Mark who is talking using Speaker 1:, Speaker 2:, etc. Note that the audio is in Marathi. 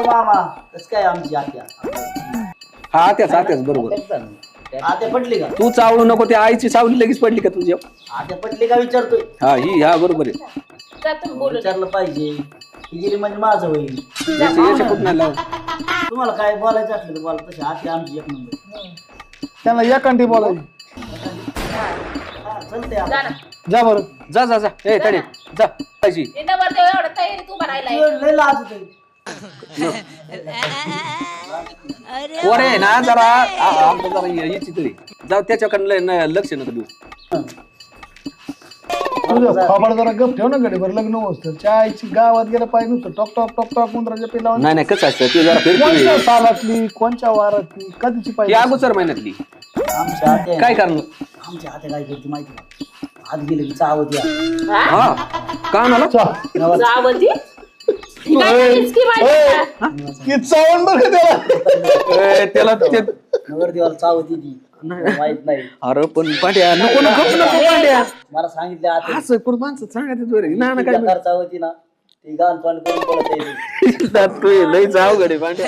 Speaker 1: मामा कसं काय आमची आत्या
Speaker 2: हा त्याच बरोबर.
Speaker 1: आत्या पटली का?
Speaker 2: तू चावळू नको, त्या आईची सावली लगेच पडली का तुझ्या?
Speaker 1: आत्या पटली का विचारतोय.
Speaker 2: हा बरोबर आहे.
Speaker 3: जातो बोलू
Speaker 1: विचारलं पाहिजे. ही गेली म्हणजे माझं होईल.
Speaker 2: याच्या कुठं नाही लावत.
Speaker 1: तुम्हाला काय बोलायचं असलं तर बोला. तशी आत्या आमची एक नंबर.
Speaker 4: त्यांना एकांटी बोलायची.
Speaker 1: हा, चालतंय
Speaker 3: जा
Speaker 1: आता.
Speaker 3: ना.
Speaker 4: जा बरं.
Speaker 2: जा ए तडे जा पाहिजे.
Speaker 3: हे नवरदेव एवढं तयारी तू भरायलाय.
Speaker 1: लय लाज होते.
Speaker 2: पोरे ना जरा आमचं जरा याची तरी जाऊ त्याच्याकडे लक्ष नका देऊ.
Speaker 4: तुझं फाबड जरा गप ठेव ना गडीभर लग्न होत चायची गावात गेलं पाहिजे नुसतं टॉक टॉक टॉक टॉक उंदराच्या पिलावर.
Speaker 2: नाही कसं असतं ते जरा
Speaker 4: कोणत्या
Speaker 2: फिरते.
Speaker 4: सालातली कोणत्या वारातली कधीची
Speaker 2: ही
Speaker 4: पाहिजे?
Speaker 2: अगोदर महिन्यातली
Speaker 1: आमच्या आत्या
Speaker 2: काय करणार?
Speaker 1: आमच्या आत्या काय करते माहिती का? आत गेले की चावत या.
Speaker 2: हा का मला
Speaker 3: जावती ही काय करायची की माहिती का?
Speaker 4: चावण बघ त्याला.
Speaker 2: त्याला ते
Speaker 1: नवरदेवाला चावत ती माहित नाही.
Speaker 2: अरे पण पांड्या नको पांड्या
Speaker 1: मला सांगितलं आता
Speaker 2: असं पण माणसं सांगायचं ना काय
Speaker 1: चावती ना ती गाण पण करून पळत येते.
Speaker 2: तू लई जाऊ गडे पांड्या.